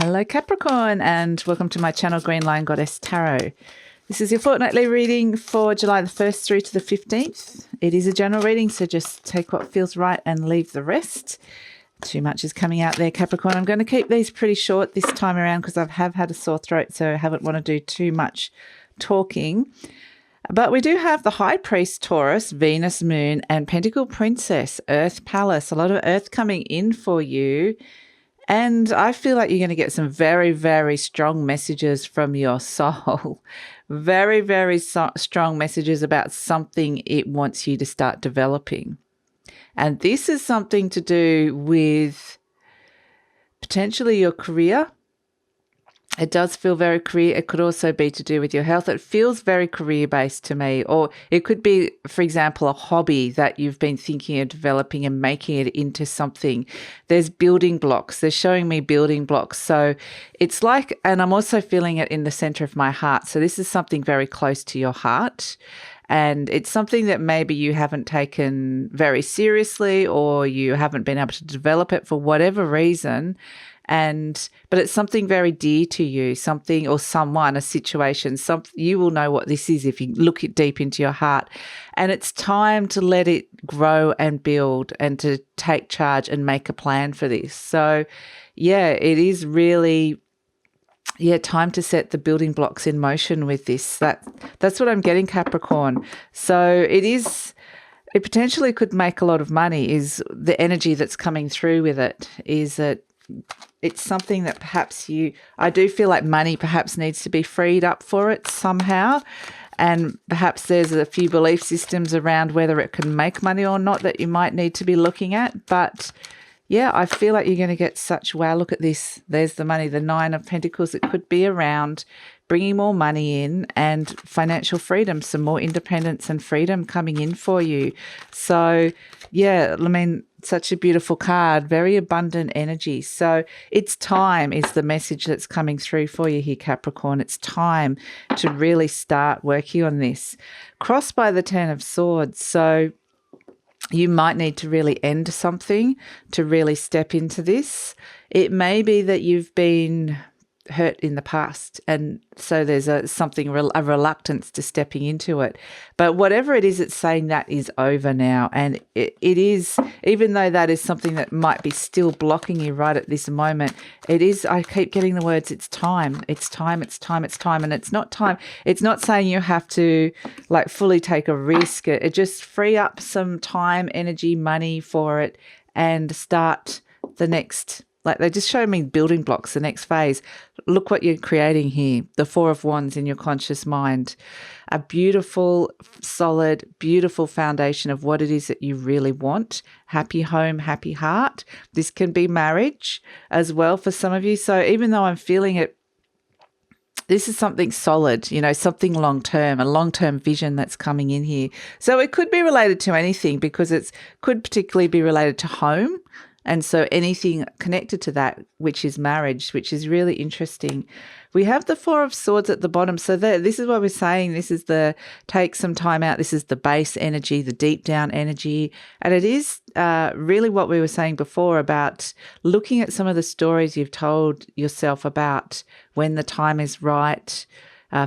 Hello Capricorn, and welcome to my channel GreenLion Goddess Tarot. This is your fortnightly reading for July the 1st through to the 15th. It is a general reading, so just take what feels right and leave the rest. Too much is coming out there, Capricorn. I'm going to keep these pretty short this time around because I have had a sore throat, so I haven't want to do too much talking. But we do have the High Priest, Taurus, Venus, Moon, and Pentacle Princess, Earth Palace. A lot of Earth coming in for you. And I feel like you're going to get some very, very strong messages from your soul. Very, very strong messages about something it wants you to start developing. And this is something to do with potentially your career. It does feel very career. It could also be to do with your health. It feels very career-based to me. Or it could be, for example, a hobby that you've been thinking of developing and making it into something. There's building blocks. They're showing me building blocks. So it's like, and I'm also feeling it in the center of my heart. So this is something very close to your heart. And it's something that maybe you haven't taken very seriously, or you haven't been able to develop it for whatever reason. But it's something very dear to you, something or someone, a situation. You will know what this is if you look it deep into your heart. And it's time to let it grow and build and to take charge and make a plan for this. So, yeah, it is really, time to set the building blocks in motion with this. That's what I'm getting, Capricorn. So it potentially could make a lot of money, is the energy that's coming through with it, is that it's something that perhaps I do feel like money perhaps needs to be freed up for it somehow. And perhaps there's a few belief systems around whether it can make money or not that you might need to be looking at. But yeah, I feel like you're going to get such, wow, look at this. There's the money, the Nine of Pentacles. It could be around bringing more money in and financial freedom, some more independence and freedom coming in for you. So yeah, I mean, such a beautiful card, very abundant energy. So it's time is the message that's coming through for you here, Capricorn. It's time to really start working on this. Crossed by the Ten of Swords. So you might need to really end something to really step into this. It may be that you've been hurt in the past, and so there's a reluctance to stepping into it. But whatever it is, it's saying that is over now, and it is, even though that is something that might be still blocking you right at this moment, it is, I keep getting the words, it's time, it's time, it's time, it's time. And it's not time, it's not saying you have to like fully take a risk. It just free up some time, energy, money for it, and start the next. Like they just show me building blocks, the next phase. Look what you're creating here. The Four of Wands in your conscious mind. A beautiful, solid, beautiful foundation of what it is that you really want. Happy home, happy heart. This can be marriage as well for some of you. So even though I'm feeling it, this is something solid, something long-term, a long-term vision that's coming in here. So it could be related to anything, because it could particularly be related to home. And so anything connected to that, which is marriage, which is really interesting. We have the Four of Swords at the bottom. So this is what we're saying. This is the take some time out. This is the base energy, the deep down energy. And it is really what we were saying before about looking at some of the stories you've told yourself about when the time is right,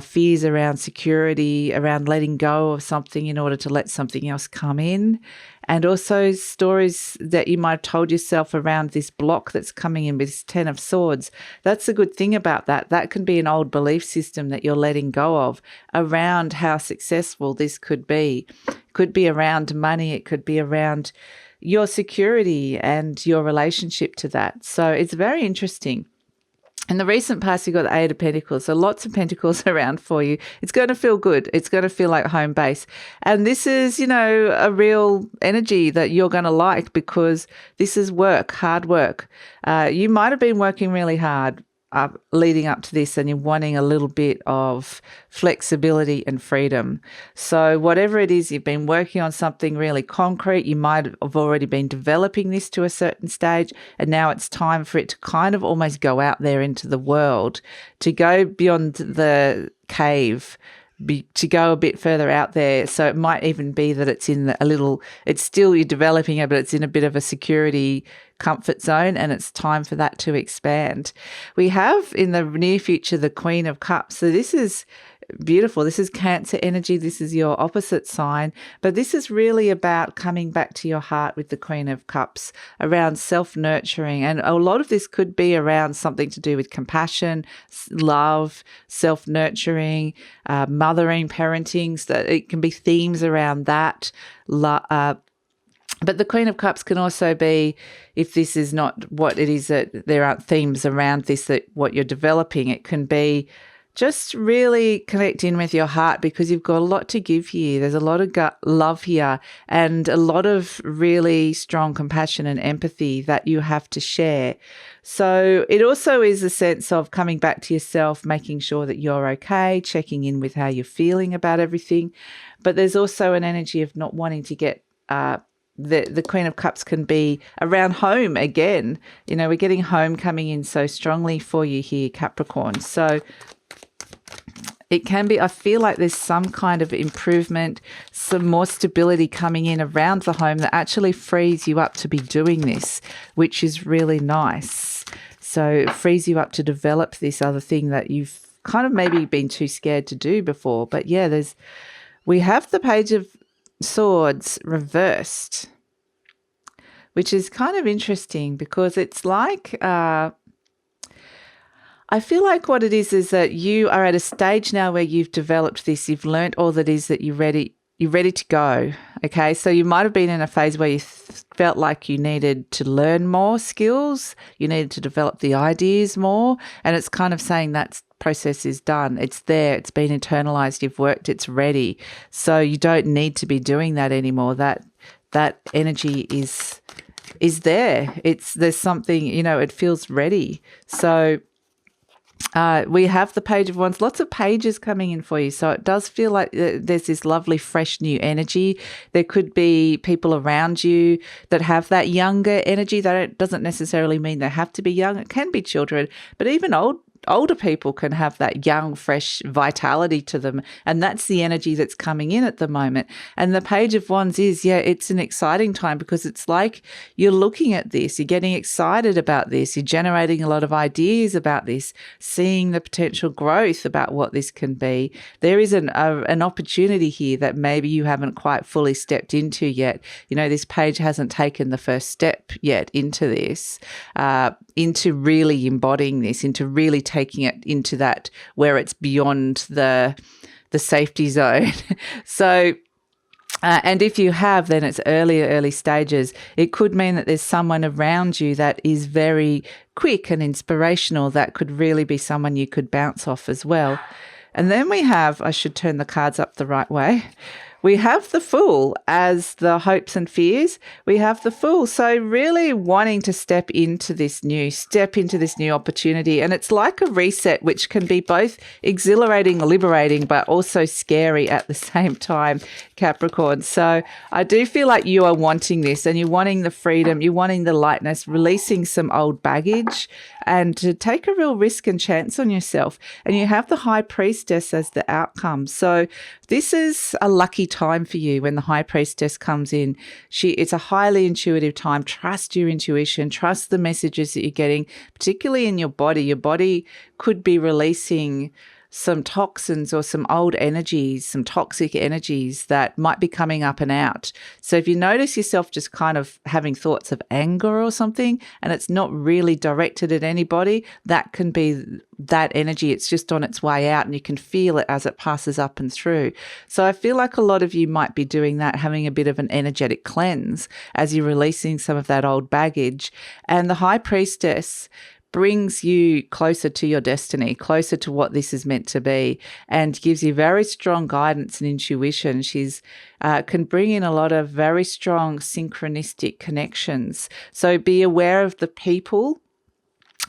fears around security, around letting go of something in order to let something else come in. And also stories that you might have told yourself around this block that's coming in with this Ten of Swords. That's a good thing about that. That can be an old belief system that you're letting go of around how successful this could be. It could be around money. It could be around your security and your relationship to that. So it's very interesting. In the recent past, you've got the Eight of Pentacles, so lots of pentacles around for you. It's going to feel good. It's going to feel like home base. And this is, a real energy that you're going to like, because this is work, hard work. You might have been working really hard leading up to this, and you're wanting a little bit of flexibility and freedom. So whatever it is, you've been working on something really concrete. You might have already been developing this to a certain stage, and now it's time for it to kind of almost go out there into the world, to go beyond the cave, to go a bit further out there. So it might even be that it's in it's still you're developing it, but it's in a bit of a security comfort zone, and it's time for that to expand. We have in the near future the Queen of Cups. So this is beautiful. This is Cancer energy. This is your opposite sign, but this is really about coming back to your heart with the Queen of Cups, around self-nurturing. And a lot of this could be around something to do with compassion, love, self-nurturing, mothering, parenting. So it can be themes around that. But the Queen of Cups can also be, if this is not what it is, that there aren't themes around this, that what you're developing, it can be just really connect in with your heart, because you've got a lot to give here. There's a lot of love here, and a lot of really strong compassion and empathy that you have to share. So it also is a sense of coming back to yourself, making sure that you're okay, checking in with how you're feeling about everything. But there's also an energy of not wanting to get the Queen of Cups can be around home again. You know, we're getting home coming in so strongly for you here, Capricorn. So it can be, I feel like there's some kind of improvement, some more stability coming in around the home that actually frees you up to be doing this, which is really nice. So it frees you up to develop this other thing that you've kind of maybe been too scared to do before. But yeah, we have the Page of Swords reversed, which is kind of interesting, because it's like I feel like what it is that you are at a stage now where you've developed this, you've learnt all that is that you're ready to go. Okay, so you might have been in a phase where you felt like you needed to learn more skills, you needed to develop the ideas more, and it's kind of saying that process is done. It's there, it's been internalized, you've worked, it's ready. So you don't need to be doing that anymore. That energy is there. There's something, you know, it feels ready. So we have the Page of Wands, lots of pages coming in for you. So it does feel like there's this lovely, fresh, new energy. There could be people around you that have that younger energy. That doesn't necessarily mean they have to be young. It can be children, but even older people can have that young, fresh vitality to them. And that's the energy that's coming in at the moment. And the Page of Wands it's an exciting time, because it's like you're looking at this, you're getting excited about this, you're generating a lot of ideas about this, seeing the potential growth about what this can be. There is an opportunity here that maybe you haven't quite fully stepped into yet. You know, this page hasn't taken the first step yet into this, into really embodying this, into really taking it into that where it's beyond the safety zone. So, and if you have, then it's early stages. It could mean that there's someone around you that is very quick and inspirational. That could really be someone you could bounce off as well. And then we have, I should turn the cards up the right way. We have the Fool as the hopes and fears. We have the Fool. So really wanting to step into this new opportunity. And it's like a reset, which can be both exhilarating, liberating, but also scary at the same time, Capricorn. So I do feel like you are wanting this, and you're wanting the freedom, you're wanting the lightness, releasing some old baggage, and to take a real risk and chance on yourself. And you have the High Priestess as the outcome. So this is a lucky time for you when the High Priestess comes in. It's a highly intuitive time. Trust your intuition. Trust the messages that you're getting, particularly in your body. Your body could be releasing some toxins or some old energies, some toxic energies that might be coming up and out. So if you notice yourself just kind of having thoughts of anger or something, and it's not really directed at anybody, that can be that energy. It's just on its way out, and you can feel it as it passes up and through. So I feel like a lot of you might be doing that, having a bit of an energetic cleanse as you're releasing some of that old baggage. And the High Priestess brings you closer to your destiny, closer to what this is meant to be, and gives you very strong guidance and intuition. She's can bring in a lot of very strong synchronistic connections. So be aware of the people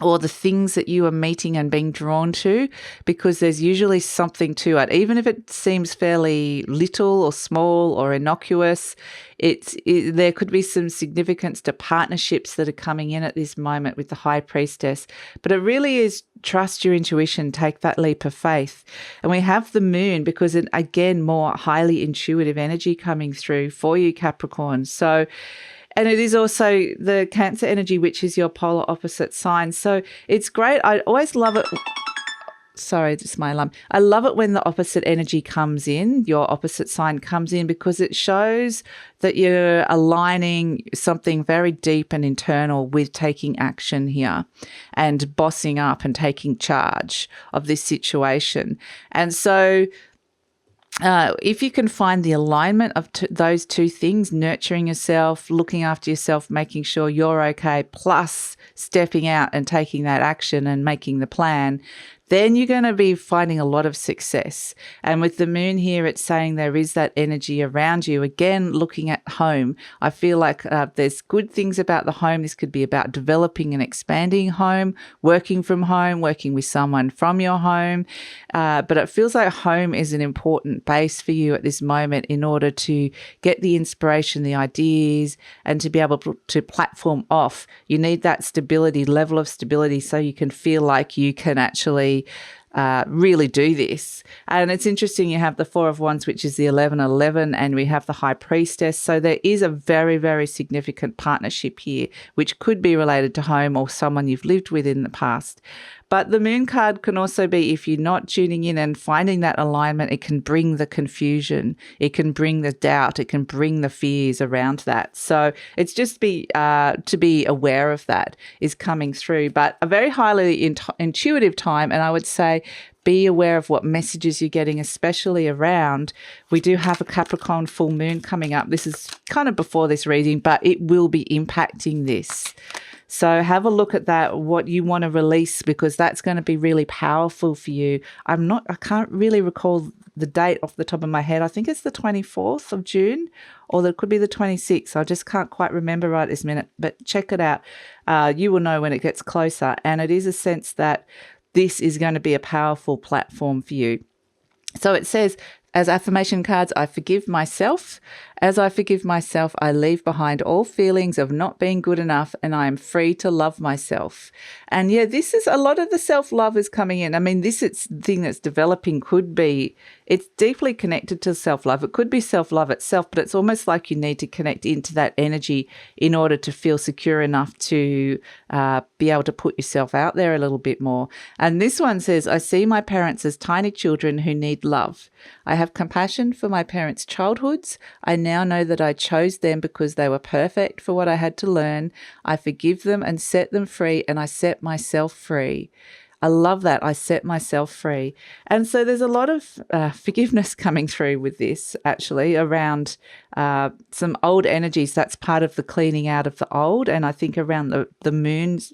or the things that you are meeting and being drawn to, because there's usually something to it. Even if it seems fairly little or small or innocuous, there could be some significance to partnerships that are coming in at this moment with the High Priestess. But it really is trust your intuition, take that leap of faith. And we have the moon because, again, more highly intuitive energy coming through for you, Capricorn. So, and it is also the Cancer energy, which is your polar opposite sign. So it's great. I always love it. Sorry, just my alarm. I love it when the opposite energy comes in, your opposite sign comes in, because it shows that you're aligning something very deep and internal with taking action here and bossing up and taking charge of this situation. And so if you can find the alignment of those two things, nurturing yourself, looking after yourself, making sure you're okay, plus stepping out and taking that action and making the plan, then you're going to be finding a lot of success. And with the moon here, it's saying there is that energy around you. Again, looking at home, I feel like there's good things about the home. This could be about developing and expanding home, working from home, working with someone from your home. But it feels like home is an important base for you at this moment in order to get the inspiration, the ideas, and to be able to platform off. You need that stability, level of stability, so you can feel like you can actually really do this. And it's interesting, you have the Four of Wands, which is the 11-11, and we have the High Priestess. So there is a very, very significant partnership here, which could be related to home or someone you've lived with in the past. But the moon card can also be, if you're not tuning in and finding that alignment, it can bring the confusion, it can bring the doubt, it can bring the fears around that. So it's just to be aware of that is coming through. But a very highly intuitive time, and I would say be aware of what messages you're getting, especially around, we do have a Capricorn full moon coming up. This is kind of before this reading, but it will be impacting this. So have a look at that, what you want to release, because that's going to be really powerful for you. I can't really recall the date off the top of my head. I think it's the 24th of June, or it could be the 26th. I just can't quite remember right this minute, but check it out. You will know when it gets closer. And it is a sense that this is going to be a powerful platform for you. So it says, as affirmation cards, I forgive myself. As I forgive myself, I leave behind all feelings of not being good enough, and I am free to love myself. And yeah, this is a lot of the self-love is coming in. I mean, this thing that's developing could be, it's deeply connected to self-love. It could be self-love itself, but it's almost like you need to connect into that energy in order to feel secure enough to be able to put yourself out there a little bit more. And this one says, I see my parents as tiny children who need love. I have compassion for my parents' childhoods. I now know that I chose them because they were perfect for what I had to learn. I forgive them and set them free, and I set myself free. I love that. I set myself free. And so there's a lot of forgiveness coming through with this, actually, around some old energies. That's part of the cleaning out of the old. And I think around the moons,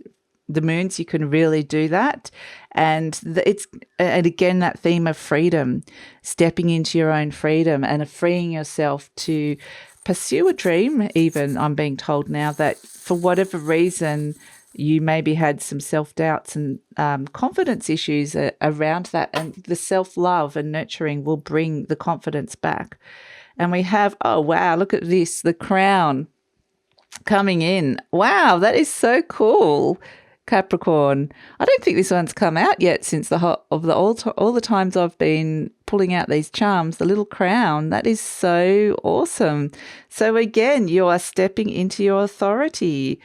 you can really do that. And again, that theme of freedom, stepping into your own freedom and freeing yourself to pursue a dream. Even I'm being told now that for whatever reason, you maybe had some self-doubts and confidence issues around that, and the self-love and nurturing will bring the confidence back. And we have, oh, wow, look at this, the crown coming in. Wow, that is so cool, Capricorn. I don't think this one's come out yet since all the times I've been pulling out these charms. The little crown, that is so awesome. So again, you are stepping into your authority,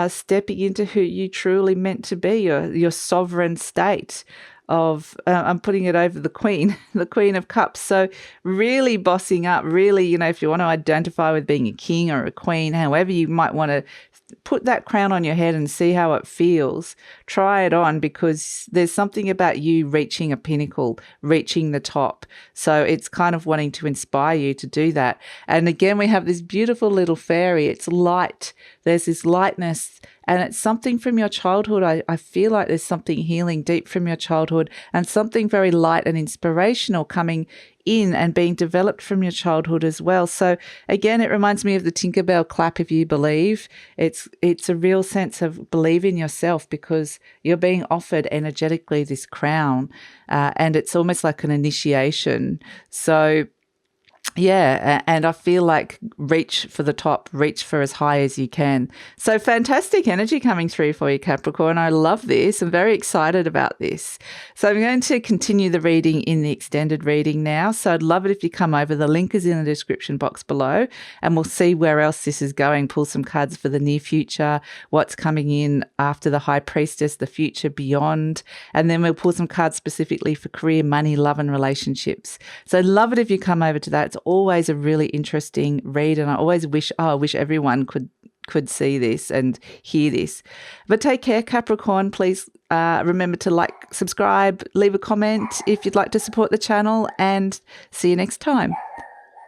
stepping into who you truly meant to be, your sovereign state of, I'm putting it over the Queen, the Queen of Cups. So really bossing up, really, if you want to identify with being a king or a queen, however you might want to put that crown on your head and see how it feels. Try it on, because there's something about you reaching a pinnacle, reaching the top. So it's kind of wanting to inspire you to do that. And again, we have this beautiful little fairy. It's light. There's this lightness, and it's something from your childhood. I feel like there's something healing deep from your childhood, and something very light and inspirational coming in and being developed from your childhood as well. So again, it reminds me of the Tinkerbell clap if you believe. It's a real sense of believe in yourself, because you're being offered energetically this crown, and it's almost like an initiation. So yeah, and I feel like reach for the top, reach for as high as you can. So fantastic energy coming through for you, Capricorn. I love this. I'm very excited about this. So I'm going to continue the reading in the extended reading now. So I'd love it if you come over. The link is in the description box below, and we'll see where else this is going. Pull some cards for the near future, what's coming in after the High Priestess, the future beyond, and then we'll pull some cards specifically for career, money, love, and relationships. So I'd love it if you come over to that. It's always a really interesting read, and I always wish everyone could see this and hear this. But take care, Capricorn. Please remember to like, subscribe, leave a comment if you'd like to support the channel, and see you next time.